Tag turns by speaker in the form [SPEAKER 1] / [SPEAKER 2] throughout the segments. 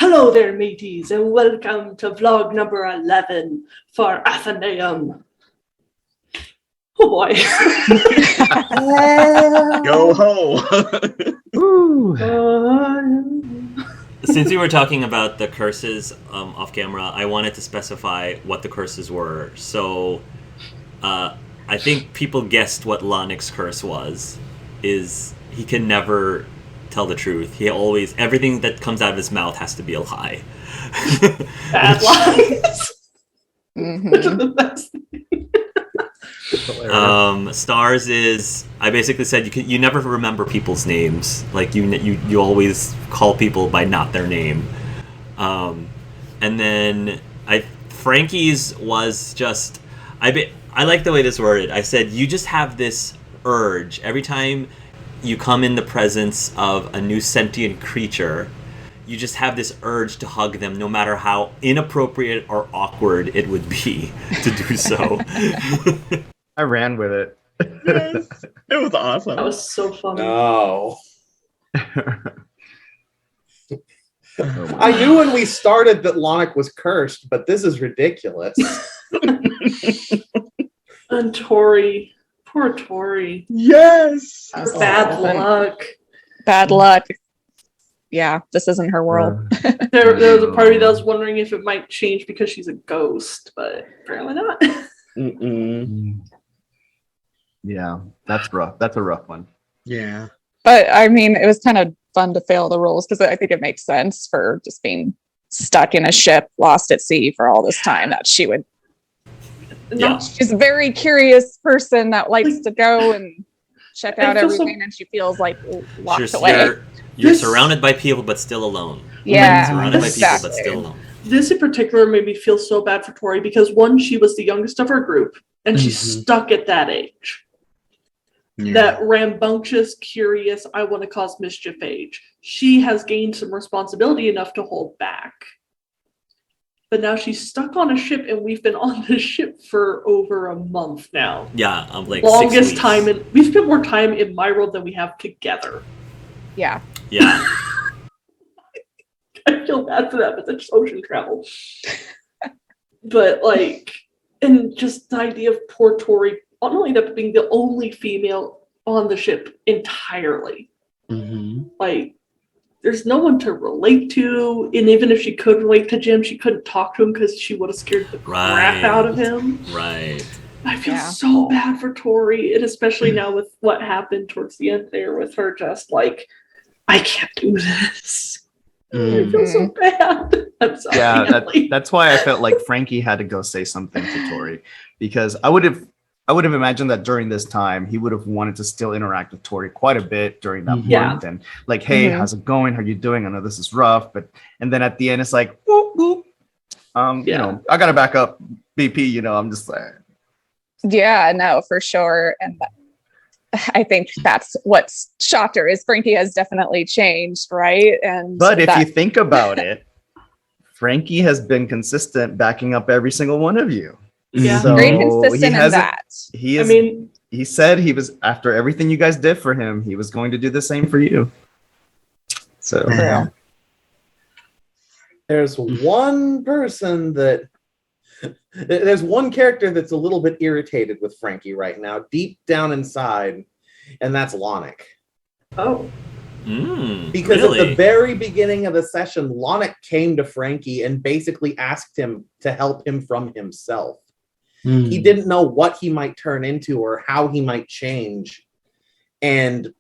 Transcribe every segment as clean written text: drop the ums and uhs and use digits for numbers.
[SPEAKER 1] Hello there, mateys, and welcome to vlog number 11 for Athenaeum. Oh boy.
[SPEAKER 2] Go ho!
[SPEAKER 3] Since we were talking about the curses off camera, I wanted to specify what the curses were. So, I think people guessed what Lonix curse was. Is he can never tell the truth. He always, everything that comes out of his mouth has to be a lie.
[SPEAKER 1] Bad lies. Which are the best.
[SPEAKER 3] Stars is, I basically said you never remember people's names. Like you always call people by not their name. And then Frankie's was just, I like the way this worded. I said you just have this urge every time you come in the presence of a new sentient creature. You just have this urge to hug them, no matter how inappropriate or awkward it would be to do so.
[SPEAKER 4] I ran with it.
[SPEAKER 2] Yes, it was awesome.
[SPEAKER 1] That was so funny.
[SPEAKER 2] No. I knew when we started that Lonic was cursed, but this is ridiculous.
[SPEAKER 1] And Tori. Poor Tori.
[SPEAKER 2] Yes.
[SPEAKER 1] Bad luck.
[SPEAKER 5] Bad luck. Yeah, this isn't her world.
[SPEAKER 1] There was a part of me that was wondering if it might change because she's a ghost, but apparently not.
[SPEAKER 4] Yeah, that's rough. That's a rough one.
[SPEAKER 2] Yeah.
[SPEAKER 5] But I mean, it was kind of fun to fail the rules because I think it makes sense for just being stuck in a ship, lost at sea for all this time, that she would.
[SPEAKER 3] Yeah.
[SPEAKER 5] She's a very curious person that likes to go and check out
[SPEAKER 1] feel so-
[SPEAKER 5] everything, and she feels like locked away.
[SPEAKER 3] You're surrounded by people, but still alone.
[SPEAKER 5] Yeah,
[SPEAKER 3] Surrounded by people, but
[SPEAKER 5] exactly.
[SPEAKER 3] still alone.
[SPEAKER 1] This in particular made me feel so bad for Tori because one, she was the youngest of her group, and she's stuck at that age.
[SPEAKER 2] Yeah.
[SPEAKER 1] That rambunctious, curious, I want to cause mischief age. She has gained some responsibility enough to hold back. But now she's stuck on a ship, and we've been on the ship for over a month now.
[SPEAKER 3] Yeah, I'm like
[SPEAKER 1] Longest
[SPEAKER 3] 6 weeks.
[SPEAKER 1] time we've spent more time in my world than we have together.
[SPEAKER 5] Yeah.
[SPEAKER 3] Yeah.
[SPEAKER 1] I feel bad for that, but that's ocean travel. But like, and just the idea of poor Tori, not only that, but being the only female on the ship entirely. Like, there's no one to relate to, and even if she could relate to Jim, she couldn't talk to him because she would have scared the crap out of him.
[SPEAKER 3] Right.
[SPEAKER 1] I feel so bad for Tori, and especially now with what happened towards the end there with her just like, I can't do this. I feel so bad. I'm sorry.
[SPEAKER 4] Yeah, that's why I felt like Frankie had to go say something to Tori, because I would have imagined that during this time he would have wanted to still interact with Tori quite a bit during that point, and like, hey, how's it going? How you doing? I know this is rough, and then at the end it's like, whoop, whoop. You know, I gotta back up, BP. You know, I'm just like,
[SPEAKER 5] yeah, no, for sure, and I think that's what's shocked her is Frankie has definitely changed, right?
[SPEAKER 4] But if you think about it, Frankie has been consistent, backing up every single one of you.
[SPEAKER 1] Yeah.
[SPEAKER 4] So
[SPEAKER 5] very consistent in that.
[SPEAKER 4] He said he was, after everything you guys did for him, he was going to do the same for you. So
[SPEAKER 2] There's one person there's one character that's a little bit irritated with Frankie right now, deep down inside, and that's Lonic.
[SPEAKER 1] Oh.
[SPEAKER 2] Because
[SPEAKER 3] really?
[SPEAKER 2] at the very beginning of the session, Lonic came to Frankie and basically asked him to help him from himself. He didn't know what he might turn into or how he might change. And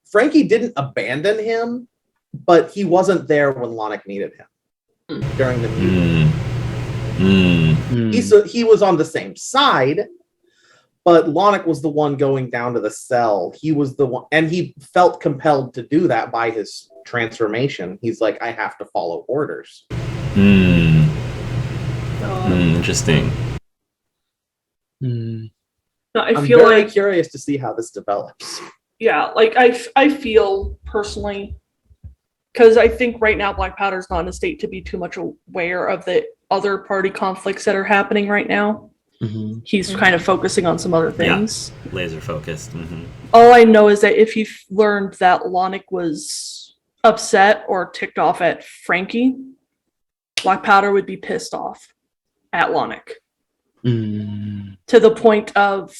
[SPEAKER 2] Frankie didn't abandon him, but he wasn't there when Lonic needed him during the mutiny. He was on the same side, but Lonic was the one going down to the cell. He was the one, and he felt compelled to do that by his transformation. He's like, I have to follow orders.
[SPEAKER 3] Interesting.
[SPEAKER 1] No,
[SPEAKER 2] I'm
[SPEAKER 1] feel
[SPEAKER 2] very
[SPEAKER 1] like
[SPEAKER 2] curious to see how this develops.
[SPEAKER 1] yeah, like I feel personally, because I think right now Black Powder's not in a state to be too much aware of the other party conflicts that are happening right now. He's kind of focusing on some other things.
[SPEAKER 3] Laser focused.
[SPEAKER 1] All I know is that if he learned that Lonic was upset or ticked off at Frankie, Black Powder would be pissed off at Lonick. To the point of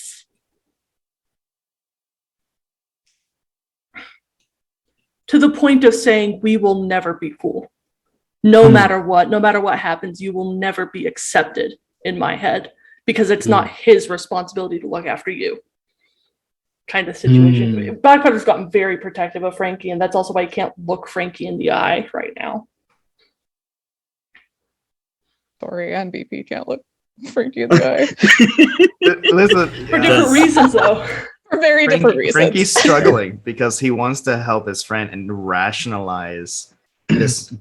[SPEAKER 1] saying, we will never be cool. No matter what happens, you will never be accepted in my head because it's not his responsibility to look after you. Kind of situation. Black Powder's gotten very protective of Frankie, and that's also why he can't look Frankie in the eye right now.
[SPEAKER 5] Tori and BP can't look Frankie in the eye.
[SPEAKER 4] Listen,
[SPEAKER 1] For different reasons, though.
[SPEAKER 5] For very different reasons.
[SPEAKER 4] Frankie's struggling because he wants to help his friend and rationalize this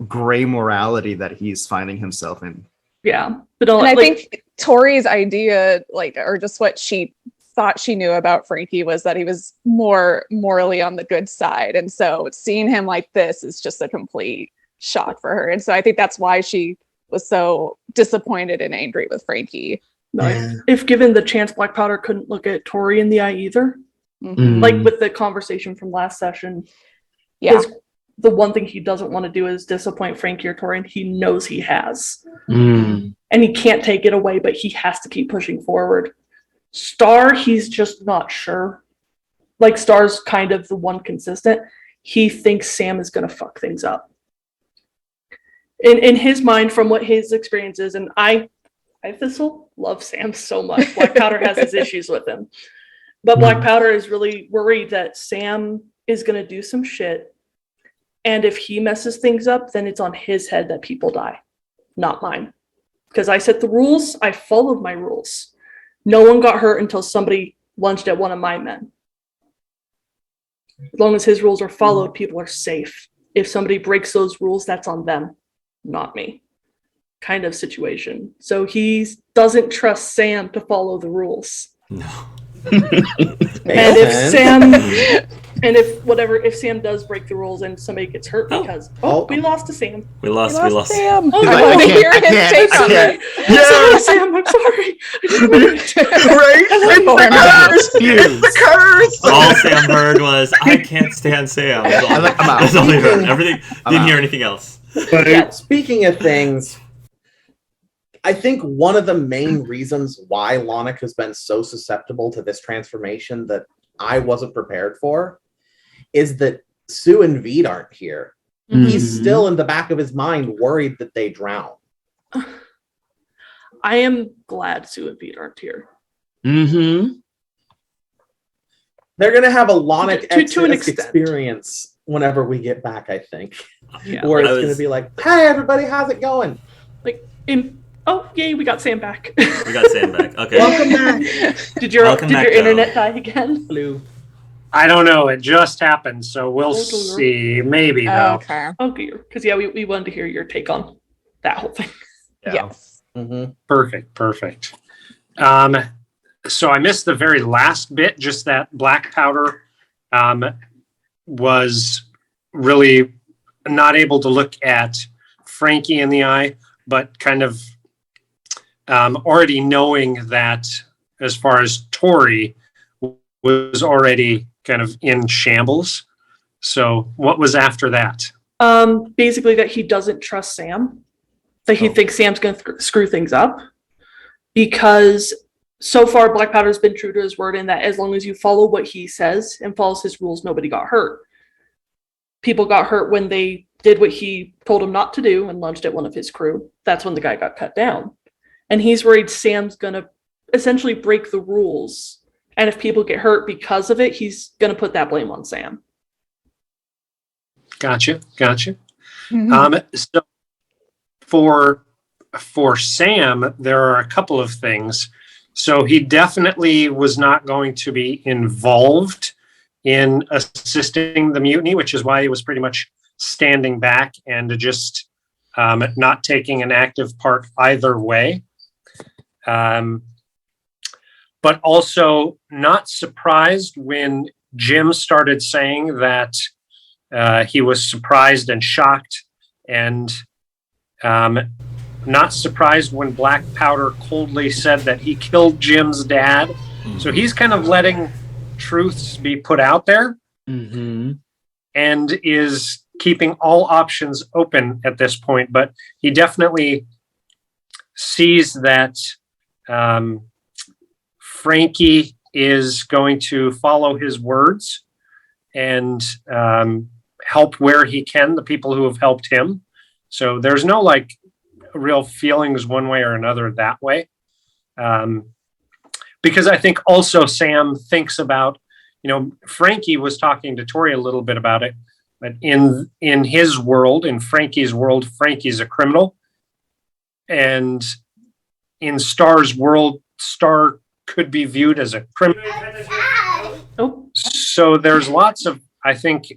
[SPEAKER 4] gray morality that he's finding himself in.
[SPEAKER 1] Yeah.
[SPEAKER 5] But I think Tori's idea, or just what she thought she knew about Frankie, was that he was more morally on the good side. And so seeing him like this is just a complete shock for her. And so I think that's why she was so disappointed and angry with Frankie.
[SPEAKER 1] If given the chance, Black Powder couldn't look at Tori in the eye either. Like with the conversation from last session.
[SPEAKER 5] Yeah.
[SPEAKER 1] The one thing he doesn't want to do is disappoint Frankie or Tori, and he knows he has. And he can't take it away, but he has to keep pushing forward. Star, he's just not sure. Like, Star's kind of the one consistent. He thinks Sam is going to fuck things up. In his mind, from what his experience is, and I Thistle love Sam so much. Black Powder has his issues with him. But Black Powder is really worried that Sam is going to do some shit. And if he messes things up, then it's on his head that people die, not mine. Because I set the rules, I followed my rules. No one got hurt until somebody lunged at one of my men. As long as his rules are followed, people are safe. If somebody breaks those rules, that's on them, not me. Kind of situation. So he doesn't trust Sam to follow the rules.
[SPEAKER 3] No.
[SPEAKER 1] And if Sam does break the rules and somebody gets hurt because we lost to Sam.
[SPEAKER 3] We lost
[SPEAKER 5] Sam.
[SPEAKER 1] Oh,
[SPEAKER 5] I want to hear his take on it.
[SPEAKER 1] I'm sorry, Sam. I'm sorry. I didn't mean it.
[SPEAKER 2] The curse.
[SPEAKER 3] All Sam heard was, "I can't stand Sam." That's all he heard. Everything. Didn't hear anything else.
[SPEAKER 2] Yeah, speaking of things, I think one of the main reasons why Lonick has been so susceptible to this transformation that I wasn't prepared for is that Sue and Veed aren't here. He's still in the back of his mind worried that they drown.
[SPEAKER 1] I am glad Sue and Veed aren't here.
[SPEAKER 2] They're going to have a Lonick
[SPEAKER 1] to an extent.
[SPEAKER 2] experience whenever we get back, I think.
[SPEAKER 1] Yeah.
[SPEAKER 2] Where it's going to be like, hey, everybody, how's it going?
[SPEAKER 1] Oh, yay, we got Sam back.
[SPEAKER 3] We got Sam back. Okay.
[SPEAKER 2] Welcome back.
[SPEAKER 1] Did your internet die again?
[SPEAKER 2] Blue.
[SPEAKER 6] I don't know. It just happened, so we'll see. Maybe, though.
[SPEAKER 5] Okay.
[SPEAKER 1] Oh, dear. Because, we wanted to hear your take on that whole thing.
[SPEAKER 6] Yeah.
[SPEAKER 5] Yes.
[SPEAKER 6] Perfect. So I missed the very last bit, just that Black Powder was really not able to look at Frankie in the eye, but kind of already knowing that as far as Tori was already kind of in shambles. So what was after that?
[SPEAKER 1] Basically that he doesn't trust Sam. That he thinks Sam's going to screw things up. Because so far Black Powder's been true to his word in that as long as you follow what he says and follows his rules, nobody got hurt. People got hurt when they did what he told them not to do and lunged at one of his crew. That's when the guy got cut down. And he's worried Sam's going to essentially break the rules. And if people get hurt because of it, he's going to put that blame on Sam.
[SPEAKER 6] Gotcha. So for Sam, there are a couple of things. So he definitely was not going to be involved in assisting the mutiny, which is why he was pretty much standing back and just not taking an active part either way. But also not surprised when Jim started saying that he was surprised and shocked, and not surprised when Black Powder coldly said that he killed Jim's dad. So he's kind of letting truths be put out there. and is keeping all options open at this point, but he definitely sees that Frankie is going to follow his words and help where he can the people who have helped him. So there's no like real feelings one way or another that way. Because I think also Sam thinks about, Frankie was talking to Tori a little bit about it, but in his world, in Frankie's world, Frankie's a criminal. And in Star's world, Star could be viewed as a criminal.
[SPEAKER 1] Oh.
[SPEAKER 6] So there's lots of, I think,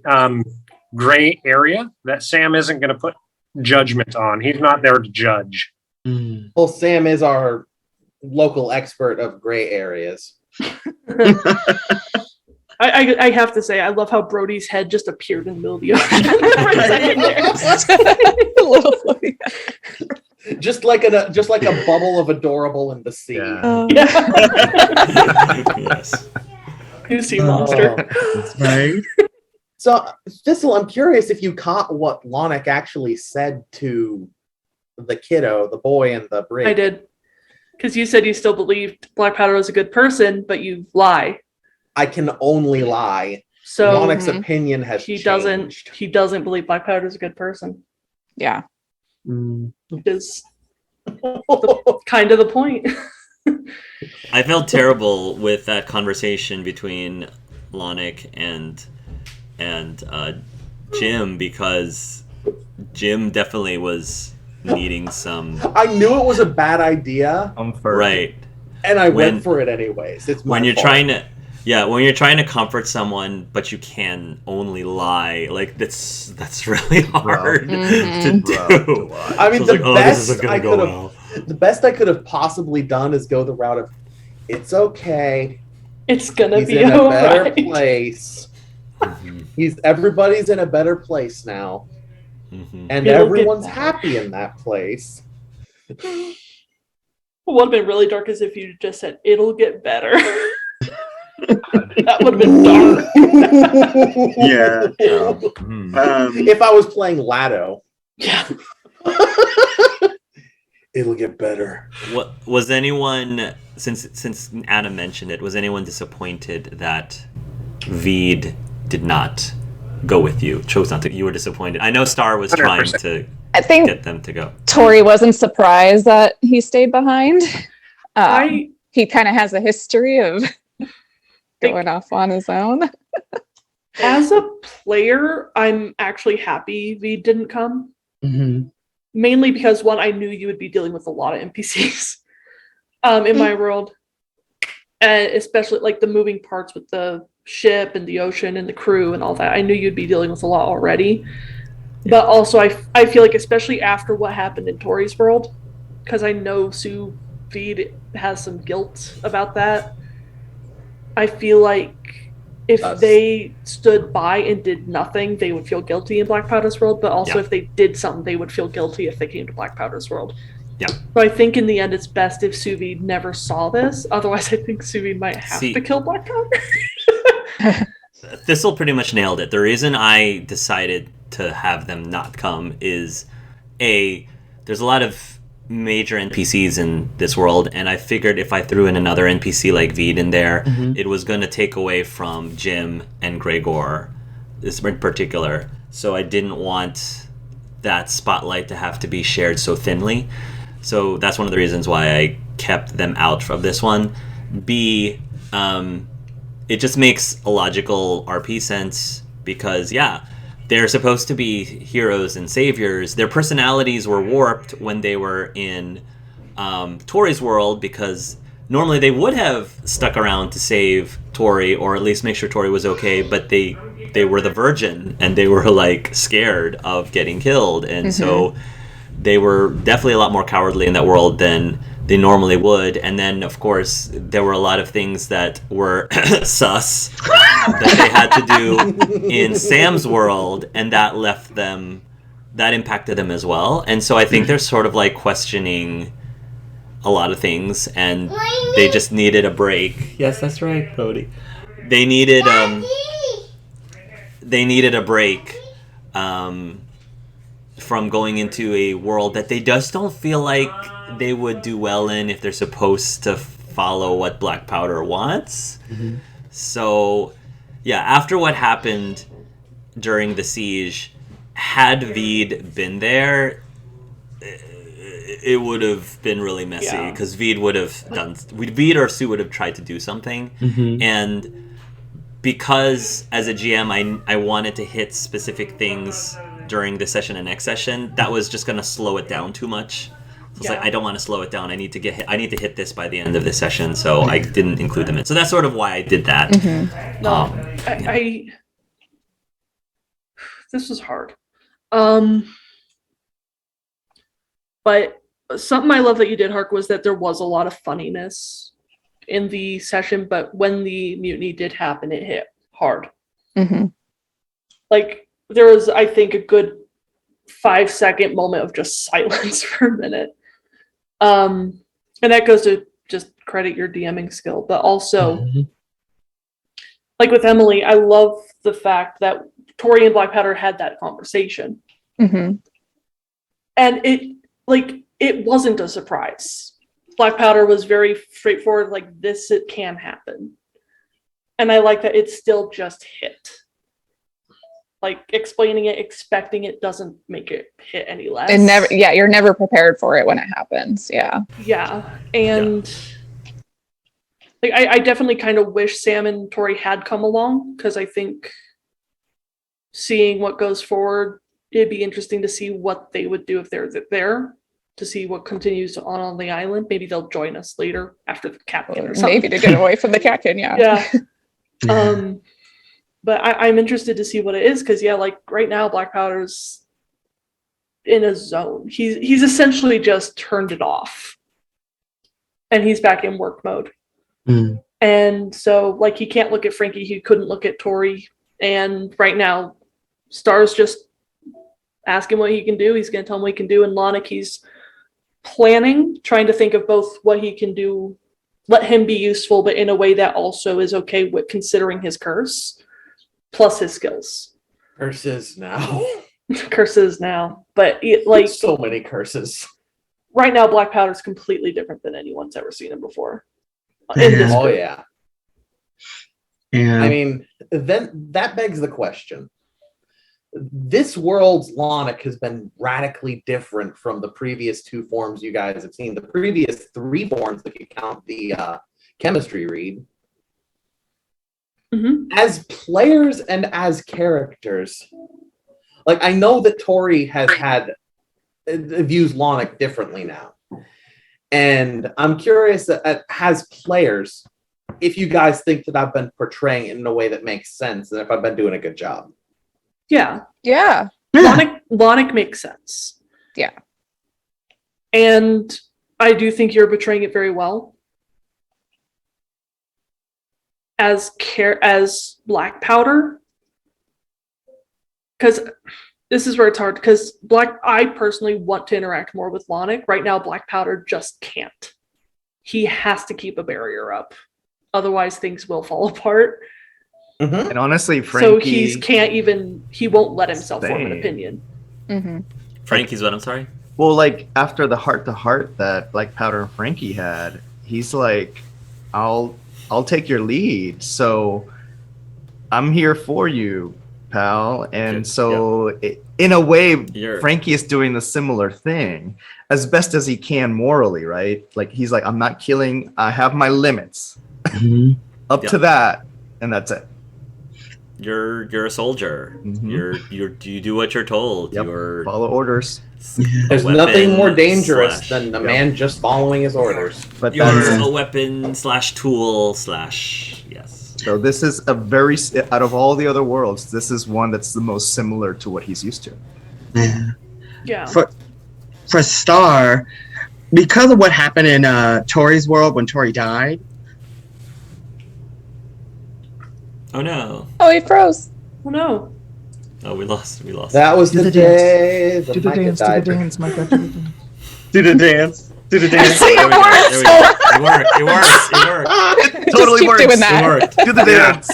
[SPEAKER 6] gray area that Sam isn't going to put judgment on. He's not there to judge.
[SPEAKER 2] Well, Sam is our local expert of gray areas.
[SPEAKER 1] I have to say, I love how Brody's head just appeared in the middle of the ocean.
[SPEAKER 5] Little floaty.
[SPEAKER 2] Just like a bubble of adorable in the sea.
[SPEAKER 4] Yeah.
[SPEAKER 3] Yes.
[SPEAKER 1] New sea monster.
[SPEAKER 7] Right.
[SPEAKER 2] So, Thistle, I'm curious if you caught what Lonick actually said to the kiddo, the boy in the bridge.
[SPEAKER 1] I did. Because you said you still believed Black Powder was a good person, but you lie.
[SPEAKER 2] I can only lie.
[SPEAKER 1] So
[SPEAKER 2] Lonick's opinion has changed.
[SPEAKER 1] He doesn't believe Black Powder is a good person.
[SPEAKER 5] Yeah.
[SPEAKER 1] Which is kind of the point.
[SPEAKER 3] I felt terrible with that conversation between Lonick and Jim, because Jim definitely was needing some.
[SPEAKER 2] I knew it was a bad idea,
[SPEAKER 3] Right.
[SPEAKER 2] and I went for it anyways. It's my
[SPEAKER 3] when you're
[SPEAKER 2] fault.
[SPEAKER 3] trying to. Yeah, when you're trying to comfort someone, but you can only lie, like that's really hard to do.
[SPEAKER 2] I mean,
[SPEAKER 3] So it's
[SPEAKER 2] the
[SPEAKER 3] like,
[SPEAKER 2] best
[SPEAKER 3] this isn't
[SPEAKER 2] I
[SPEAKER 3] gonna
[SPEAKER 2] could
[SPEAKER 3] go
[SPEAKER 2] have,
[SPEAKER 3] well.
[SPEAKER 2] the best I could have possibly done is go the route of, it's okay.
[SPEAKER 1] It's gonna
[SPEAKER 2] He's
[SPEAKER 1] be
[SPEAKER 2] in a better
[SPEAKER 1] alright.
[SPEAKER 2] place.
[SPEAKER 3] Mhm,
[SPEAKER 2] Everybody's in a better place now,
[SPEAKER 3] mhm.
[SPEAKER 2] and
[SPEAKER 1] It'll get
[SPEAKER 2] everyone's
[SPEAKER 1] better.
[SPEAKER 2] happy in that place.
[SPEAKER 1] What would have been really dark is if you just said, "It'll get better." That would have been dark.
[SPEAKER 7] Yeah.
[SPEAKER 2] If I was playing Lotto,
[SPEAKER 1] Yeah.
[SPEAKER 2] it'll get better.
[SPEAKER 3] What was anyone, since Adam mentioned it, was anyone disappointed that Veed did not go with you? Chose not to. You were disappointed. I know Star was trying
[SPEAKER 6] 100%.
[SPEAKER 3] to
[SPEAKER 5] I think
[SPEAKER 3] get them to go.
[SPEAKER 5] Tori wasn't surprised that he stayed behind.
[SPEAKER 1] I
[SPEAKER 5] He kind of has a history of going off on his own.
[SPEAKER 1] As a player, I'm actually happy V didn't come. Mainly because, one, I knew you would be dealing with a lot of NPCs in my world. And especially like the moving parts with the ship and the ocean and the crew and all that. I knew you'd be dealing with a lot already. But also I feel like, especially after what happened in Tori's world, because I know Sue Veed has some guilt about that. I feel like if they stood by and did nothing, they would feel guilty in Black Powder's world, but also if they did something, they would feel guilty if they came to Black Powder's world.
[SPEAKER 3] Yeah.
[SPEAKER 1] So I think in the end, it's best if Sue Veed never saw this. Otherwise, I think Sue Veed might have to kill Black Powder.
[SPEAKER 3] Thistle pretty much nailed it. The reason I decided to have them not come is, there's a lot of major NPCs in this world, and I figured if I threw in another NPC like Veed in there, it was going to take away from Jim and Gregor, this in particular. So I didn't want that spotlight to have to be shared so thinly. So that's one of the reasons why I kept them out of this one. B, it just makes a logical RP sense because, they're supposed to be heroes and saviors. Their personalities were warped when they were in Tori's world, because normally they would have stuck around to save Tori, or at least make sure Tori was okay, but they were the virgin, and they were like scared of getting killed, and so they were definitely a lot more cowardly in that world than they normally would. And then, of course, there were a lot of things that were sus that they had to do in Sam's world, and that impacted them as well. And so I think they're sort of like questioning a lot of things, and they just needed a break. Yes, that's right, Brody. They needed they needed a break from going into a world that they just don't feel like they would do well in if they're supposed to follow what Black Powder wants.
[SPEAKER 2] Mm-hmm.
[SPEAKER 3] So, yeah, after what happened during the siege, had Veed been there, it would have been really messy because Veed or Sue would have tried to do something, and because as a GM I wanted to hit specific things during this session and next session, that was just going to slow it down too much. So it's like, I don't want to slow it down. I need to hit this by the end of this session, so I didn't include them in. So that's sort of why I did that.
[SPEAKER 1] This was hard. But something I love that you did, Hark, was that there was a lot of funniness in the session, but when the mutiny did happen, it hit hard. Like, there was, I think, a good 5-second moment of just silence for a minute. And that goes to just credit your DMing skill, but also, like with Emily, I love the fact that Tori and Black Powder had that conversation. And it wasn't a surprise. Black Powder was very straightforward, like, this, it can happen. And I like that it still just hit. Like, explaining it, expecting it doesn't make it hit any less.
[SPEAKER 5] And never, you're never prepared for it when it happens.
[SPEAKER 1] And like, I definitely kind of wish Sam and Tori had come along, because I think seeing what goes forward, it'd be interesting to see what they would do if they're there, to see what continues on the island. Maybe they'll join us later after the Catkin or something.
[SPEAKER 5] Maybe to get away from the Catkin,
[SPEAKER 1] But I'm interested to see what it is, because like right now Black Powder's in a zone. He's essentially just turned it off, and he's back in work mode. And so, like, he can't look at Frankie, he couldn't look at Tori, and right now Star's just asking what he can do. He's going to tell him what he can do, and Lonic, he's trying to think of both what he can do, let him be useful, but in a way that also is okay with considering his curse plus his skills.
[SPEAKER 2] Curses now.
[SPEAKER 1] But like,
[SPEAKER 2] so many curses.
[SPEAKER 1] Right now, Black Powder's completely different than anyone's ever seen him before. In this group.
[SPEAKER 2] I mean, then that begs the question. This world's Lonic has been radically different from the previous 2 forms you guys have seen. The previous 3 forms, if you count the chemistry read. As players and as characters, like, I know that Tori views Lonic differently now, and I'm curious as players if you guys think that I've been portraying it in a way that makes sense, and if I've been doing a good job.
[SPEAKER 1] Lonic makes sense. And I do think you're portraying it very well. As Black Powder, because this is where it's hard, because I personally want to interact more with Lonic. Right now, Black Powder just can't. He has to keep a barrier up, otherwise things will fall apart.
[SPEAKER 4] And honestly, Frankie,
[SPEAKER 1] so he won't let himself form an opinion.
[SPEAKER 3] Frankie's what? I'm sorry.
[SPEAKER 4] Well, like, after the heart-to-heart that Black Powder and Frankie had, he's like, I'll take your lead. So I'm here for you, pal. And in a way, Frankie is doing the similar thing as best as he can morally, right? Like, he's like, I'm not killing. I have my limits. Up to that, and that's it.
[SPEAKER 3] You're a soldier. You do what you're told. You're
[SPEAKER 4] follow orders.
[SPEAKER 2] There's nothing more dangerous than a man just following his orders.
[SPEAKER 4] But
[SPEAKER 3] you're a weapon / tool / yes.
[SPEAKER 4] So this is a very, out of all the other worlds, this is one that's the most similar to what he's used to.
[SPEAKER 7] For Star, because of what happened in Tori's world when Tori died.
[SPEAKER 3] Oh no.
[SPEAKER 5] Oh, he froze.
[SPEAKER 1] Oh no.
[SPEAKER 3] Oh, we lost.
[SPEAKER 2] That was the day.
[SPEAKER 4] Do the dance, Micah.
[SPEAKER 7] Do the dance.
[SPEAKER 3] It worked.
[SPEAKER 4] Totally
[SPEAKER 5] keep
[SPEAKER 4] works.
[SPEAKER 5] doing that.
[SPEAKER 3] It worked.
[SPEAKER 4] Do the dance.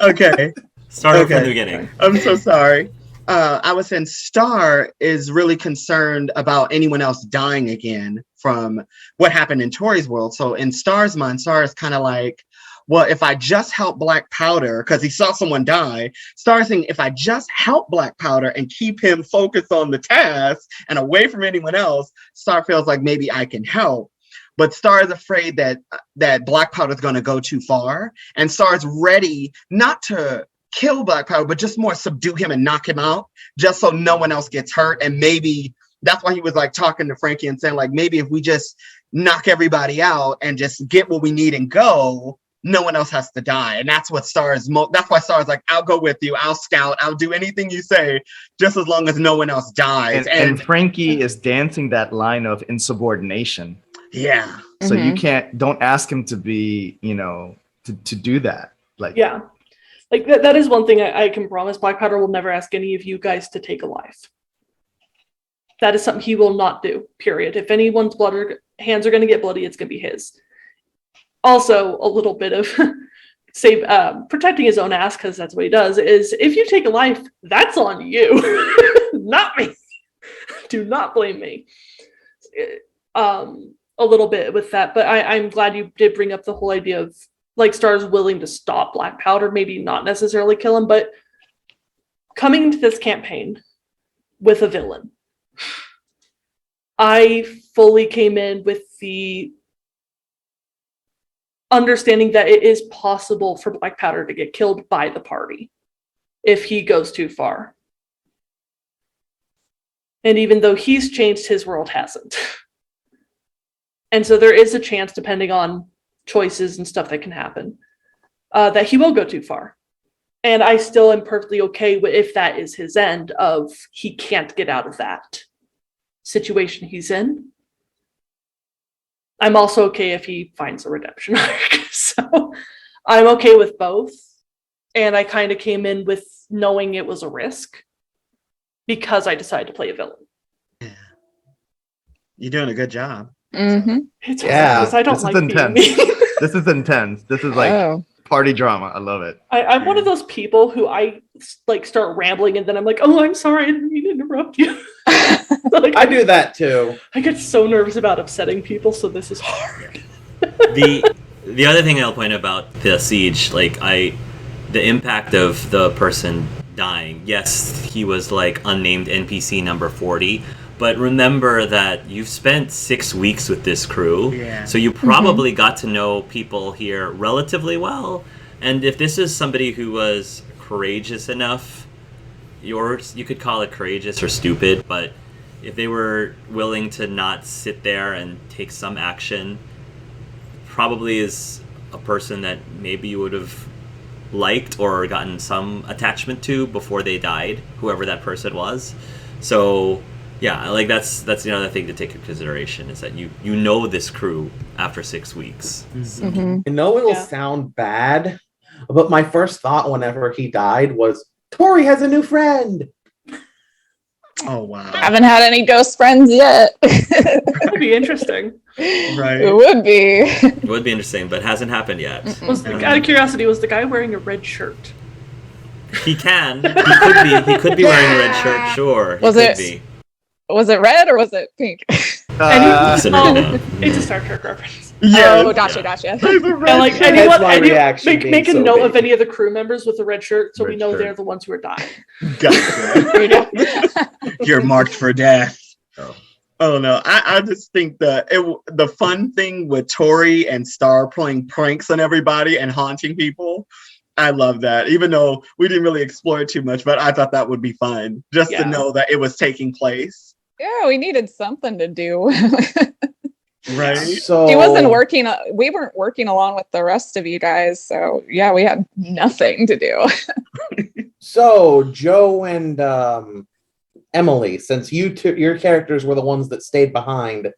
[SPEAKER 7] Okay.
[SPEAKER 3] Start over from the beginning.
[SPEAKER 7] I'm so sorry. I was saying Star is really concerned about anyone else dying again from what happened in Tori's world. So in Star's mind, Star is kind of like, well, if I just help Black Powder, because he saw someone die, Star's saying, if I just help Black Powder and keep him focused on the task and away from anyone else, Star feels like maybe I can help. But Star is afraid that Black Powder is going to go too far, and Star is ready not to kill Black Powder, but just more subdue him and knock him out, just so no one else gets hurt. And maybe that's why he was like talking to Frankie and saying like, maybe if we just knock everybody out and just get what we need and go, no one else has to die. And that's what that's why Star is like, I'll go with you, I'll scout, I'll do anything you say, just as long as no one else dies.
[SPEAKER 4] And Frankie is dancing that line of insubordination.
[SPEAKER 7] Yeah.
[SPEAKER 4] So you don't ask him to be, to do that. Like,
[SPEAKER 1] yeah. Like that is one thing I can promise. Black Powder will never ask any of you guys to take a life. That is something he will not do, period. If anyone's hands are going to get bloody, it's going to be his. Also, a little bit of protecting his own ass, because that's what he does, is if you take a life, that's on you, not me. Do not blame me. A little bit with that, but I'm glad you did bring up the whole idea of like Star's willing to stop Black Powder, maybe not necessarily kill him, but coming into this campaign with a villain, I fully came in with the understanding that it is possible for Black Powder to get killed by the party if he goes too far. And even though he's changed, his world hasn't. And so there is a chance, depending on choices and stuff that can happen, that he will go too far. And I still am perfectly okay with if that is his end of he can't get out of that situation he's in. I'm also okay if he finds a redemption arc. So I'm okay with both. And I kind of came in with knowing it was a risk because I decided to play a villain.
[SPEAKER 7] Yeah. You're doing a good job.
[SPEAKER 5] Mm-hmm.
[SPEAKER 1] It's I don't like being mean.
[SPEAKER 4] This is intense. This is like party drama. I love it.
[SPEAKER 1] I'm one of those people who I like start rambling and then I'm like, oh, I'm sorry, I didn't mean to interrupt you. Like,
[SPEAKER 2] I do that too.
[SPEAKER 1] I get so nervous about upsetting people, so this is hard.
[SPEAKER 3] The other thing I'll point out about the siege, the impact of the person dying. Yes, he was like unnamed NPC number 40. But remember that you've spent 6 weeks with this crew, so you probably got to know people here relatively well. And if this is somebody who was courageous enough, you could call it courageous or stupid, but if they were willing to not sit there and take some action, probably is a person that maybe you would have liked or gotten some attachment to before they died, whoever that person was. So... yeah, like that's the other thing to take into consideration is that you know this crew after 6 weeks.
[SPEAKER 5] Mm-hmm.
[SPEAKER 2] I know it'll sound bad, but my first thought whenever he died was, Tori has a new friend.
[SPEAKER 7] Oh, wow.
[SPEAKER 5] I haven't had any ghost friends yet.
[SPEAKER 1] That'd be interesting.
[SPEAKER 7] Right.
[SPEAKER 5] It would be.
[SPEAKER 3] It would be interesting, but hasn't happened yet.
[SPEAKER 1] Out of curiosity, was the guy wearing a red shirt?
[SPEAKER 3] He can. He could be wearing a red shirt, sure.
[SPEAKER 5] Was it red or was it pink?
[SPEAKER 1] It's a Star Trek reference.
[SPEAKER 7] Yeah.
[SPEAKER 5] Oh, gotcha.
[SPEAKER 1] And like anyone, make a
[SPEAKER 2] so
[SPEAKER 1] note
[SPEAKER 2] big.
[SPEAKER 1] of any of the crew members with the red shirt, so we
[SPEAKER 4] Red
[SPEAKER 1] know
[SPEAKER 4] shirt.
[SPEAKER 1] they're the ones who are dying.
[SPEAKER 7] Gotcha. You're marked for death. Oh no, I just think the fun thing with Tori and Star playing pranks on everybody and haunting people, I love that. Even though we didn't really explore it too much, but I thought that would be fun just to know that it was taking place.
[SPEAKER 5] Yeah, we needed something to do.
[SPEAKER 7] Right.
[SPEAKER 2] So
[SPEAKER 5] He wasn't working. We weren't working along with the rest of you guys, so yeah, we had nothing to do.
[SPEAKER 2] So Joe and Emily, since your characters were the ones that stayed behind,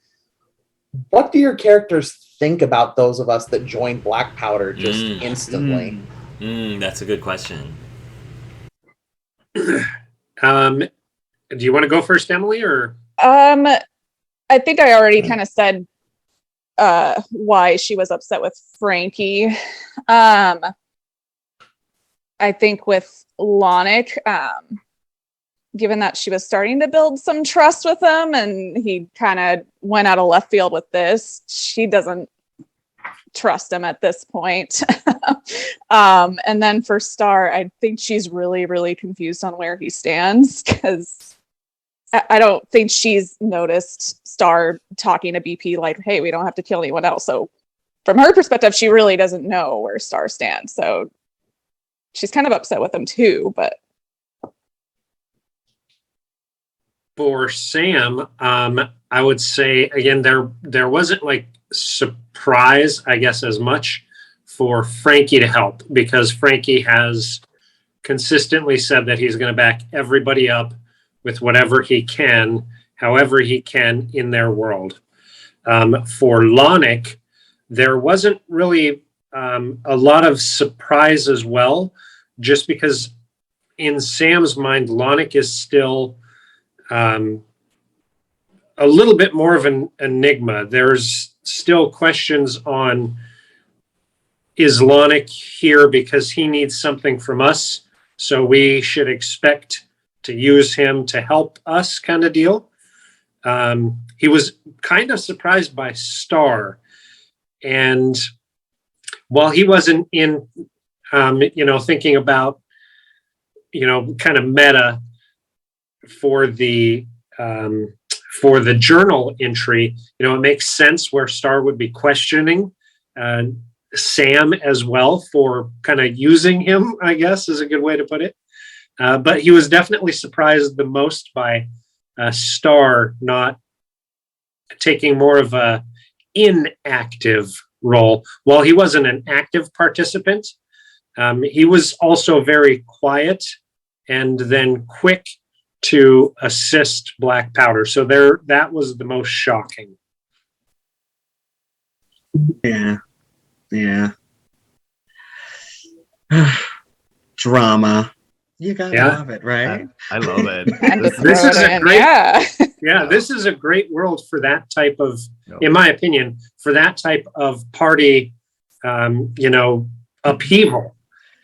[SPEAKER 2] what do your characters think about those of us that joined Black Powder just instantly?
[SPEAKER 3] That's a good question.
[SPEAKER 6] Do you want to go first, Emily, or?
[SPEAKER 5] I think I already kind of said why she was upset with Frankie. I think with Lonick, given that she was starting to build some trust with him and he kind of went out of left field with this, she doesn't trust him at this point. And then for Star, I think she's really, really confused on where he stands, because I don't think she's noticed Star talking to BP like, hey, we don't have to kill anyone else. So from her perspective, she really doesn't know where Star stands. So she's kind of upset with him too, but
[SPEAKER 6] For Sam, I would say again, there wasn't like surprise, I guess, as much for Frankie to help, because Frankie has consistently said that he's going to back everybody up with whatever he can, however he can in their world. For Lonick, there wasn't really a lot of surprise as well, just because in Sam's mind, Lonick is still a little bit more of an enigma. There's still questions on, is Lonick here because he needs something from us, so we should expect to use him to help us, kind of deal. He was kind of surprised by Star, and while he wasn't in, thinking about, kind of meta for the journal entry, it makes sense where Star would be questioning Sam as well for kind of using him, I guess is a good way to put it. But he was definitely surprised the most by Star not taking more of a inactive role. While he wasn't an active participant, he was also very quiet and then quick to assist Black Powder. So that was the most shocking.
[SPEAKER 7] Yeah. Drama. You gotta love it, right?
[SPEAKER 4] I love it.
[SPEAKER 6] This is a great, this is a great world for that type of, in my opinion, for that type of party, upheaval.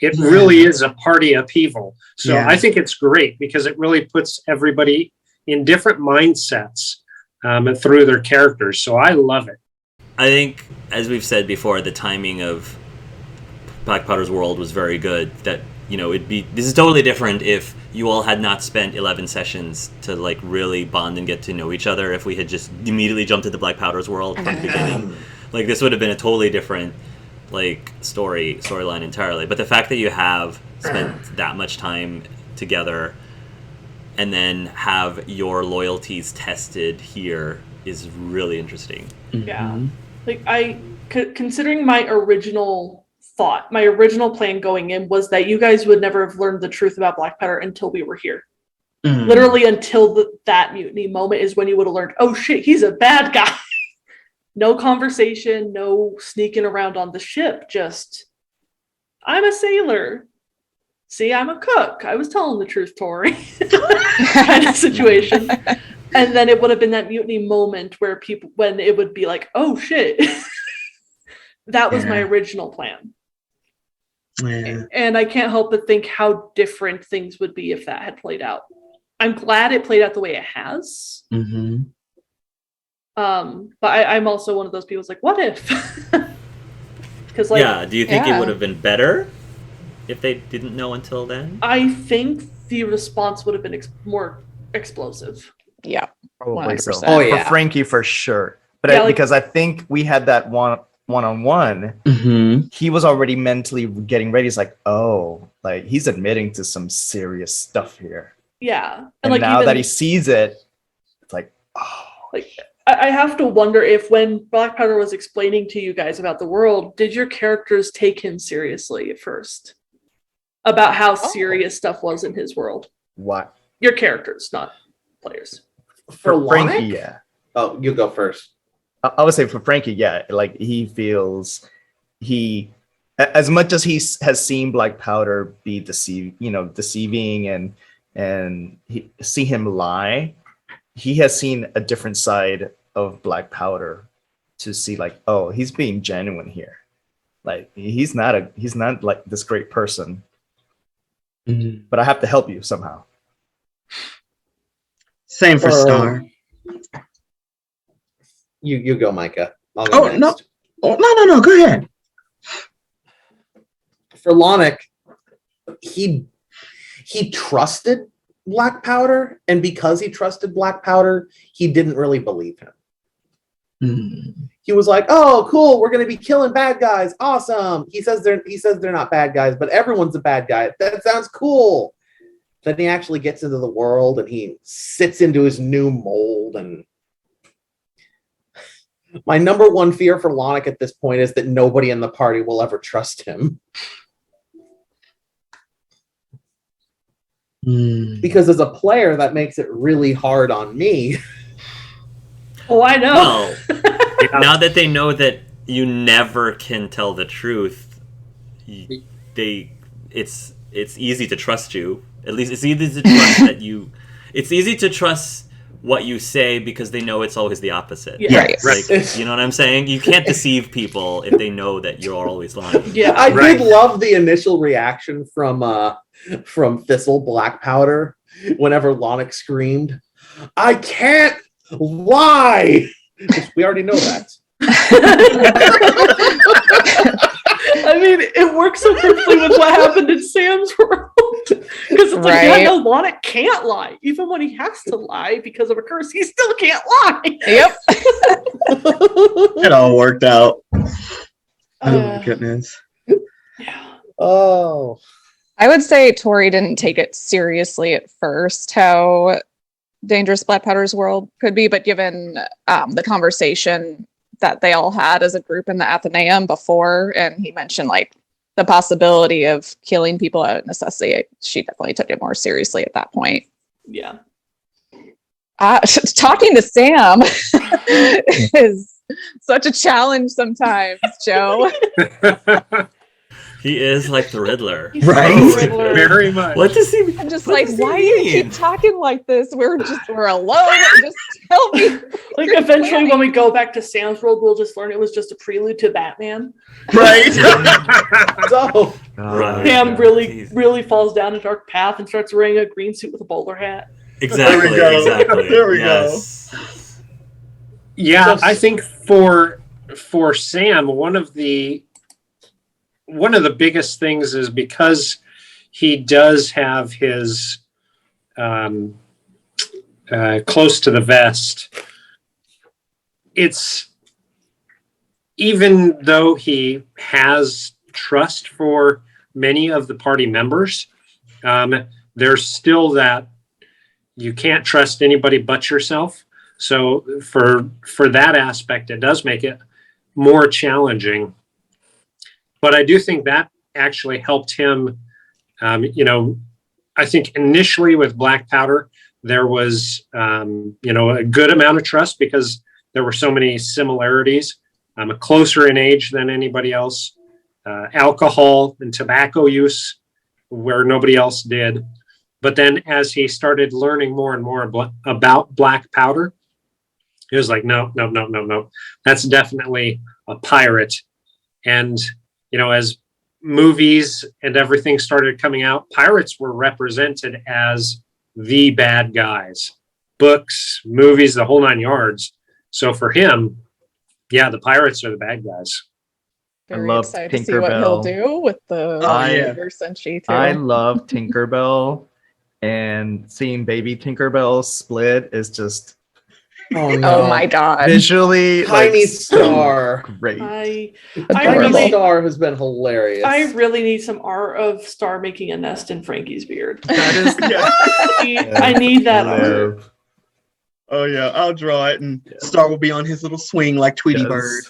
[SPEAKER 6] It really is a party upheaval. So I think it's great because it really puts everybody in different mindsets through their characters. So I love it.
[SPEAKER 3] I think, as we've said before, the timing of Black Powder's world was very good. That, this is totally different if you all had not spent 11 sessions to like really bond and get to know each other. If we had just immediately jumped into Black Powder's world from the beginning, like this would have been a totally different like storyline entirely. But the fact that you have spent that much time together and then have your loyalties tested here is really interesting.
[SPEAKER 1] Yeah, like considering my original plan going in was that you guys would never have learned the truth about Black Powder until we were here. Literally until that mutiny moment is when you would have learned, oh shit, he's a bad guy. No conversation, no sneaking around on the ship, just, I'm a sailor. See, I'm a cook. I was telling the truth, Tori. Kind of situation. And then it would have been that mutiny moment where when it would be like, oh shit. That was my original plan.
[SPEAKER 7] Yeah.
[SPEAKER 1] And I can't help but think how different things would be if that had played out. I'm glad it played out the way it has. But I'm also one of those people who's like, what if? Because
[SPEAKER 3] do you think it would have been better if they didn't know until then?
[SPEAKER 1] I think the response would have been more explosive.
[SPEAKER 5] Yeah,
[SPEAKER 4] probably so.
[SPEAKER 5] 100%.
[SPEAKER 4] For Frankie, for sure. But because I think we had that one-on-one, he was already mentally getting ready. He's like, oh, like he's admitting to some serious stuff here.
[SPEAKER 1] Yeah,
[SPEAKER 4] and like now that he sees it, it's like, oh,
[SPEAKER 1] like. I have to wonder if when Black Powder was explaining to you guys about the world, did your characters take him seriously at first? About how serious stuff was in his world?
[SPEAKER 4] What?
[SPEAKER 1] Your characters, not players.
[SPEAKER 2] For
[SPEAKER 4] Frankie, yeah.
[SPEAKER 2] Oh, you go first.
[SPEAKER 4] I would say for Frankie, yeah. Like he feels as much as he has seen Black Powder be deceiving and he see him lie, he has seen a different side of Black Powder to see like, oh, he's being genuine here. Like he's not like this great person. but I have to help you somehow.
[SPEAKER 7] Same for Star.
[SPEAKER 2] You go, Micah. I'll go next.
[SPEAKER 7] No. Oh, no. Go ahead.
[SPEAKER 2] For Lonick, he trusted Black Powder, and because he trusted Black Powder, he didn't really believe him. He was like, "Oh, cool, we're gonna be killing bad guys. Awesome." He says they're not bad guys, but everyone's a bad guy. That sounds cool. Then he actually gets into the world and he sits into his new mold. And my number one fear for Lonick at this point is that nobody in the party will ever trust him. Because as a player, that makes it really hard on me.
[SPEAKER 1] Oh, I know.
[SPEAKER 3] Well, now that they know that you never can tell the truth, it's easy to trust you. At least it's easy to trust that you. It's easy to trust what you say because they know it's always the opposite.
[SPEAKER 1] Yeah.
[SPEAKER 3] Like, you know what I'm saying? You can't deceive people if they know that you're always lying.
[SPEAKER 1] Yeah,
[SPEAKER 2] I did love the initial reaction from Thistle Black Powder whenever Lonick screamed, "I can't lie!" We already know that.
[SPEAKER 1] I mean, it works so perfectly with what happened in Sam's world. Because it's like, yeah, no, Lonick can't lie. Even when he has to lie because of a curse, he still can't lie.
[SPEAKER 5] Yep.
[SPEAKER 7] It all worked out. Oh my goodness.
[SPEAKER 1] Yeah.
[SPEAKER 2] Oh.
[SPEAKER 5] I would say Tori didn't take it seriously at first, how dangerous Black Powder's world could be, but given the conversation that they all had as a group in the Athenaeum before, and he mentioned like the possibility of killing people out of necessity, she definitely took it more seriously at that point.
[SPEAKER 1] Yeah.
[SPEAKER 5] Talking to Sam is such a challenge sometimes, Joe.
[SPEAKER 3] He is like the Riddler.
[SPEAKER 7] Right?
[SPEAKER 1] The Riddler.
[SPEAKER 6] Very much.
[SPEAKER 3] What does he?
[SPEAKER 5] I'm just
[SPEAKER 3] what
[SPEAKER 5] like,
[SPEAKER 3] does he
[SPEAKER 5] why do you
[SPEAKER 3] mean?
[SPEAKER 5] keep talking like this? We're alone. Just tell me.
[SPEAKER 1] Like, eventually, when we go back to Sam's world, we'll just learn it was just a prelude to Batman.
[SPEAKER 7] Right.
[SPEAKER 2] So
[SPEAKER 3] Right.
[SPEAKER 1] Sam
[SPEAKER 3] Jeez.
[SPEAKER 1] really falls down a dark path and starts wearing a green suit with a bowler hat.
[SPEAKER 3] Exactly.
[SPEAKER 7] There we go.
[SPEAKER 3] Exactly.
[SPEAKER 7] There we
[SPEAKER 3] yes.
[SPEAKER 6] Yeah, I think for Sam, one of the biggest things is because he does have his close to the vest. It's, even though he has trust for many of the party members, there's still that you can't trust anybody but yourself. So for that aspect, it does make it more challenging. But I do think that actually helped him. I think initially with Black Powder, there was, a good amount of trust because there were so many similarities. Closer in age than anybody else. Alcohol and tobacco use where nobody else did. But then as he started learning more and more about Black Powder, he was like, no. That's definitely a pirate. And, as movies and everything started coming out, pirates were represented as the bad guys. Books, movies, the whole 9 yards. So for him, yeah, the pirates are the bad guys.
[SPEAKER 5] Very
[SPEAKER 4] love
[SPEAKER 5] excited to see what he'll do with the universe and she too.
[SPEAKER 4] I love Tinkerbell, and seeing baby Tinkerbell split is just
[SPEAKER 5] oh my god,
[SPEAKER 4] visually
[SPEAKER 2] Tiny Star.
[SPEAKER 4] Great.
[SPEAKER 2] Tiny Star has been hilarious.
[SPEAKER 1] I really need some art of Star making a nest in Frankie's beard.
[SPEAKER 4] That is
[SPEAKER 1] I need that art.
[SPEAKER 7] Oh yeah, I'll draw it, and Star will be on his little swing like Tweety Bird.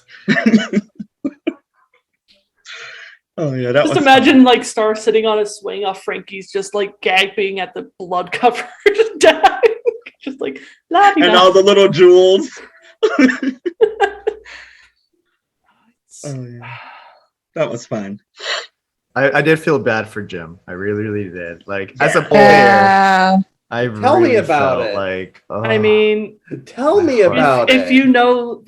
[SPEAKER 7] Oh yeah, that
[SPEAKER 1] just imagine like Star sitting on a swing off Frankie's, just like gagging at the blood covered deck, just like
[SPEAKER 7] and all the little jewels. Oh yeah, that was fun.
[SPEAKER 4] I did feel bad for Jim. I really did. Like as a player, I
[SPEAKER 2] tell
[SPEAKER 4] really
[SPEAKER 2] me about
[SPEAKER 4] felt
[SPEAKER 2] it.
[SPEAKER 4] Like,
[SPEAKER 1] I mean,
[SPEAKER 2] tell me about it.
[SPEAKER 1] If you know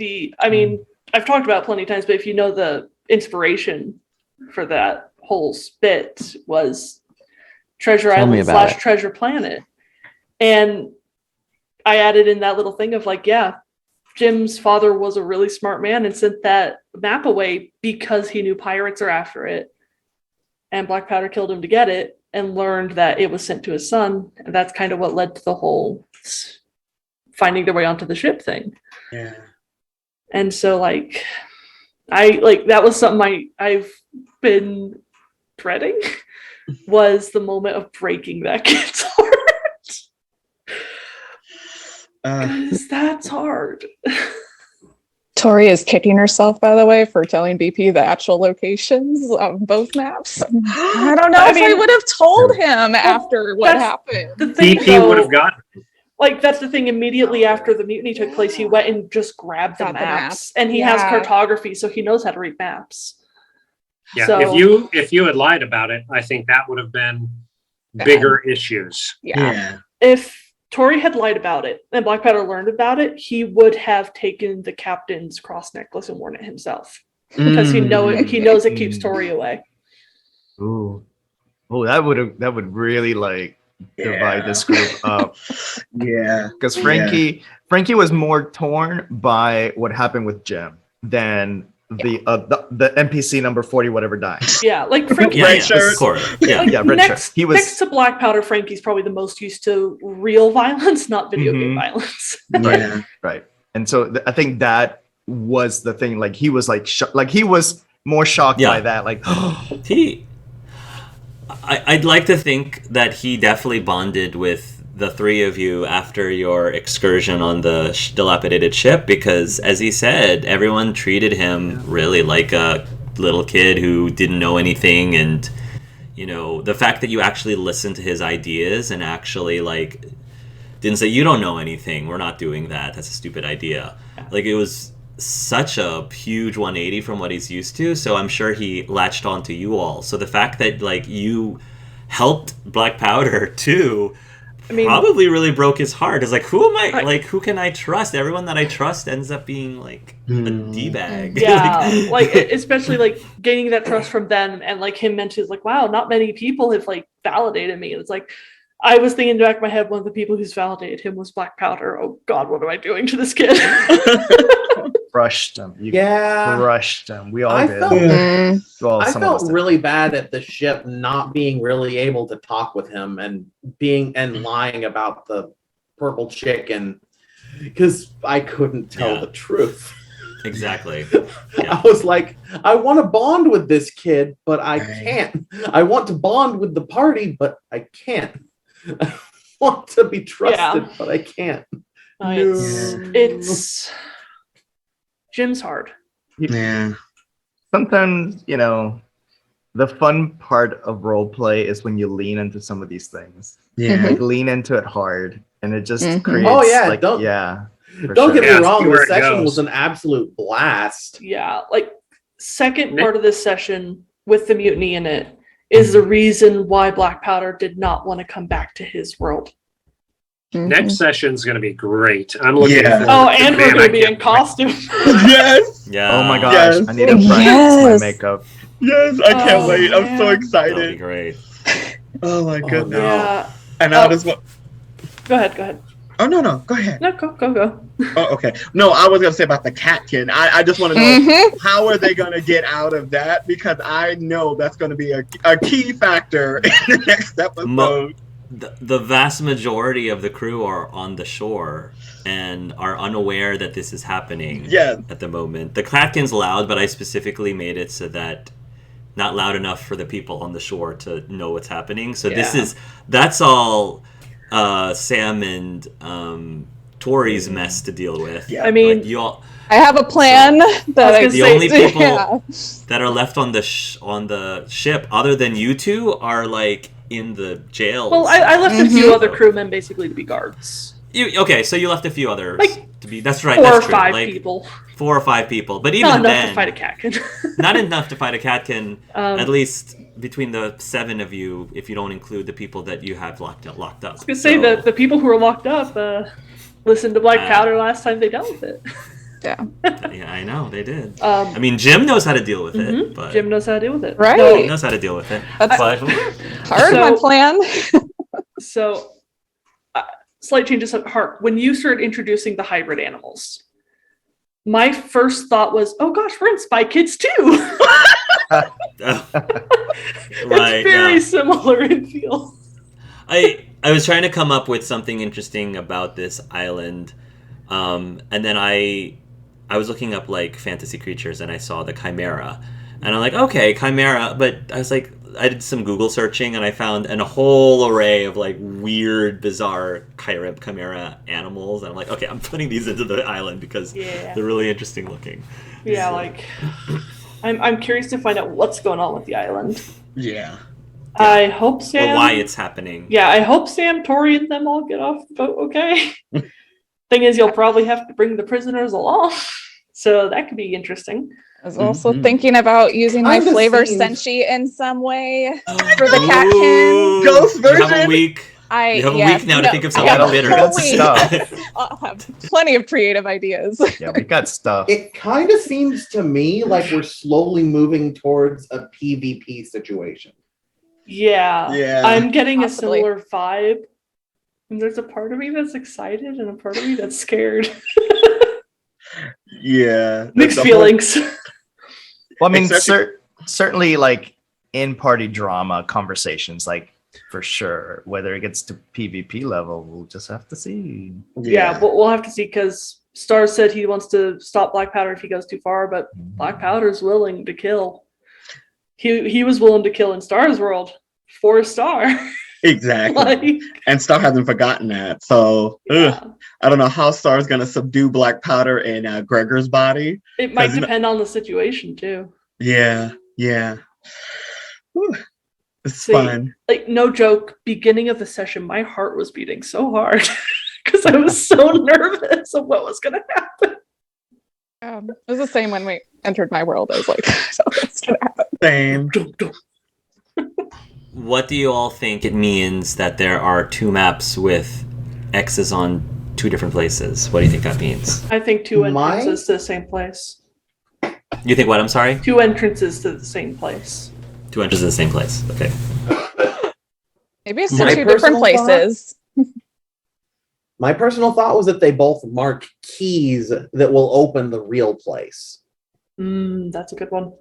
[SPEAKER 1] I've talked about it plenty of times, but if you know the inspiration for that whole spit was Treasure
[SPEAKER 8] Tell me
[SPEAKER 1] Island
[SPEAKER 8] about
[SPEAKER 1] /
[SPEAKER 8] it.
[SPEAKER 1] Treasure Planet. And I added in that little thing of like, yeah, Jim's father was a really smart man and sent that map away because he knew pirates are after it. And Black Powder killed him to get it and learned that it was sent to his son. And that's kind of what led to the whole finding their way onto the ship thing.
[SPEAKER 7] Yeah.
[SPEAKER 1] And so like, that was something I've been dreading was the moment of breaking that kid's heart. Because that's hard.
[SPEAKER 5] Tori is kicking herself, by the way, for telling BP the actual locations of both maps. I don't know if I would have told him after what happened.
[SPEAKER 1] The thing,
[SPEAKER 6] BP would have gotten it.
[SPEAKER 1] Like, that's the thing. Immediately after the mutiny took place, he went and just grabbed the
[SPEAKER 5] Got the
[SPEAKER 1] maps.
[SPEAKER 5] maps.
[SPEAKER 1] And he has cartography, so he knows how to read maps.
[SPEAKER 6] Yeah,
[SPEAKER 1] So,
[SPEAKER 6] if you had lied about it, I think that would have been bigger issues.
[SPEAKER 5] Yeah.
[SPEAKER 1] if Tori had lied about it and Black Powder learned about it, he would have taken the captain's cross necklace and worn it himself. Because he knows it keeps Tori away.
[SPEAKER 4] Ooh. Oh, that would really like divide this group up.
[SPEAKER 7] Yeah.
[SPEAKER 4] Because Frankie was more torn by what happened with Jim than the NPC number 40 whatever died.
[SPEAKER 1] Yeah, like Frankie.
[SPEAKER 6] Red shirt.
[SPEAKER 3] Of course. Yeah.
[SPEAKER 1] Like,
[SPEAKER 4] Red
[SPEAKER 1] next,
[SPEAKER 4] shirt. He was
[SPEAKER 1] next to Black Powder, Frankie's probably the most used to real violence, not video game violence.
[SPEAKER 7] Yeah.
[SPEAKER 4] right. And so I think that was the thing. Like he was like he was more shocked by that. Like
[SPEAKER 3] I'd like to think that he definitely bonded with the three of you after your excursion on the dilapidated ship, because as he said, everyone treated him really like a little kid who didn't know anything. And you know, the fact that you actually listened to his ideas and actually like didn't say, you don't know anything, we're not doing that, that's a stupid idea. Like, it was such a huge 180 from what he's used to. So I'm sure he latched on to you all. So the fact that like you helped Black Powder too, probably really broke his heart. It's like, who am I? Like, who can I trust? Everyone that I trust ends up being like a D-bag.
[SPEAKER 1] Yeah, like especially like gaining that trust from them, and like him mentions like, wow, not many people have like validated me. And it's like, I was thinking in the back of my head, one of the people who's validated him was Black Powder. Oh God, what am I doing to this kid?
[SPEAKER 4] crushed him. You crushed him. We all did.
[SPEAKER 2] I felt really bad at the ship not being really able to talk with him and lying about the purple chicken, because I couldn't tell the truth.
[SPEAKER 3] Exactly.
[SPEAKER 2] I was like, I want to bond with this kid, but I can't. I want to bond with the party, but I can't. I want to be trusted, but I can't.
[SPEAKER 1] It's Jim's hard.
[SPEAKER 7] Yeah.
[SPEAKER 4] Sometimes, you know, the fun part of role play is when you lean into some of these things.
[SPEAKER 7] Yeah.
[SPEAKER 4] Like lean into it hard, and it just creates.
[SPEAKER 2] Oh yeah,
[SPEAKER 4] like,
[SPEAKER 2] don't
[SPEAKER 4] sure.
[SPEAKER 2] get me wrong. The session was an absolute blast.
[SPEAKER 1] Yeah, like second part of this session with the mutiny in it is the reason why Black Powder did not want to come back to his world.
[SPEAKER 6] Next session's going to be great. I'm looking forward to
[SPEAKER 1] and we're going to be in costume.
[SPEAKER 7] Yes.
[SPEAKER 3] Yeah.
[SPEAKER 4] Oh my gosh,
[SPEAKER 7] Yes.
[SPEAKER 4] I need to practice my makeup.
[SPEAKER 7] Yes, I can't wait. I'm so
[SPEAKER 3] That'll be
[SPEAKER 7] excited.
[SPEAKER 3] great.
[SPEAKER 7] Oh my goodness.
[SPEAKER 1] Yeah.
[SPEAKER 7] And I just want.
[SPEAKER 1] Go ahead.
[SPEAKER 7] Oh no, go ahead.
[SPEAKER 1] No, go.
[SPEAKER 7] Oh, okay. No, I was gonna say about the catkin. I just want to know how are they gonna get out of that, because I know that's gonna be a key factor in the next episode.
[SPEAKER 3] The vast majority of the crew are on the shore and are unaware that this is happening at the moment. The Catkin's loud, but I specifically made it so that not loud enough for the people on the shore to know what's happening. So that's all Sam and Tori's mess to deal with.
[SPEAKER 7] Yeah.
[SPEAKER 1] I mean,
[SPEAKER 3] like, you all,
[SPEAKER 5] I have a plan that
[SPEAKER 3] the only people that are left on the ship, other than you two, are like in the jail.
[SPEAKER 1] Well, I left a few other crewmen basically to be guards.
[SPEAKER 3] So you left a few others to be. That's right.
[SPEAKER 1] 4
[SPEAKER 3] that's
[SPEAKER 1] or
[SPEAKER 3] true.
[SPEAKER 1] 5
[SPEAKER 3] like,
[SPEAKER 1] people.
[SPEAKER 3] 4 or 5 people, but even
[SPEAKER 1] Not enough
[SPEAKER 3] then,
[SPEAKER 1] to fight a catkin.
[SPEAKER 3] not enough to fight a catkin. At least between the 7 of you, if you don't include the people that you have locked up.
[SPEAKER 1] I was gonna say that the people who were locked up listened to Black Powder last time they dealt with it.
[SPEAKER 5] Yeah.
[SPEAKER 3] Yeah, I know they did. I mean, Jim knows how to deal with it, but
[SPEAKER 1] Jim knows how to deal with it.
[SPEAKER 5] Right.
[SPEAKER 3] Jim knows how to deal with it.
[SPEAKER 5] That's
[SPEAKER 3] But
[SPEAKER 5] part of my plan.
[SPEAKER 1] So, slight changes of heart. When you started introducing the hybrid animals, my first thought was, "Oh gosh, we're in Spy Kids too."
[SPEAKER 3] right,
[SPEAKER 1] It's very
[SPEAKER 3] yeah.
[SPEAKER 1] similar in feel.
[SPEAKER 3] I was trying to come up with something interesting about this island, and then I was looking up like fantasy creatures, and I saw the chimera, and I'm like, okay, chimera. But I was like, I did some Google searching, and I found a whole array of like weird, bizarre chimera animals, and I'm like, okay, I'm putting these into the island because they're really interesting looking.
[SPEAKER 1] Yeah,
[SPEAKER 3] So.
[SPEAKER 1] like I'm curious to find out what's going on with the island.
[SPEAKER 7] Yeah.
[SPEAKER 1] I hope Sam.
[SPEAKER 3] Or why it's happening.
[SPEAKER 1] Yeah, I hope Sam, Tori, and them all get off the boat okay. Thing is, you'll probably have to bring the prisoners along, so that could be interesting.
[SPEAKER 5] I was also thinking about using my
[SPEAKER 2] Kinda
[SPEAKER 5] flavor
[SPEAKER 2] seems-
[SPEAKER 5] senshi in some way for the catkin.
[SPEAKER 3] Ooh,
[SPEAKER 7] Ghost
[SPEAKER 3] You have a
[SPEAKER 7] version?
[SPEAKER 3] week. You have a week now to think of
[SPEAKER 5] I
[SPEAKER 3] something
[SPEAKER 5] have a
[SPEAKER 3] bitter.
[SPEAKER 5] whole
[SPEAKER 4] That's
[SPEAKER 5] week.
[SPEAKER 4] stuff.
[SPEAKER 5] I'll have plenty of creative ideas.
[SPEAKER 4] Yeah, we got stuff.
[SPEAKER 2] It kind of seems to me like we're slowly moving towards a PvP situation.
[SPEAKER 1] Yeah,
[SPEAKER 7] Yeah.
[SPEAKER 1] I'm getting
[SPEAKER 5] Possibly.
[SPEAKER 1] a similar vibe. And there's a part of me that's excited and a part of me that's scared.
[SPEAKER 7] Yeah.
[SPEAKER 1] Mixed
[SPEAKER 7] The whole-
[SPEAKER 1] feelings.
[SPEAKER 4] Well, I mean,
[SPEAKER 7] Except-
[SPEAKER 4] certainly like in party drama conversations, like for sure. Whether it gets to PvP level, we'll just have to see.
[SPEAKER 1] Yeah, but we'll have to see because Star said he wants to stop Black Powder if he goes too far, but Black Powder's willing to kill. He was willing to kill in Star's world for Star.
[SPEAKER 7] Exactly.
[SPEAKER 1] Like,
[SPEAKER 7] And Star hasn't forgotten that. So
[SPEAKER 1] yeah.
[SPEAKER 7] I don't know how Star's going to subdue Black Powder in Gregor's body.
[SPEAKER 1] It might
[SPEAKER 7] 'Cause-
[SPEAKER 1] depend on the situation too.
[SPEAKER 7] Yeah. Yeah. Whew. It's
[SPEAKER 1] See,
[SPEAKER 7] fun.
[SPEAKER 1] Like, no joke, beginning of the session, my heart was beating so hard because I was so nervous of what was going to happen.
[SPEAKER 5] It was the same when we entered my world. I was like, so what's gonna happen?
[SPEAKER 7] Same.
[SPEAKER 3] What do you all think it means that there are two maps with X's on two different places? What do you think that means?
[SPEAKER 1] I think two
[SPEAKER 2] My-
[SPEAKER 1] entrances to the same place.
[SPEAKER 3] You think what? I'm sorry?
[SPEAKER 1] Two entrances to the same place.
[SPEAKER 3] Two entrances in the same place. Okay.
[SPEAKER 5] Maybe it's
[SPEAKER 2] My
[SPEAKER 5] to two different
[SPEAKER 2] personal thought-
[SPEAKER 5] places.
[SPEAKER 2] My personal thought was that they both mark keys that will open the real place.
[SPEAKER 1] That's a good one.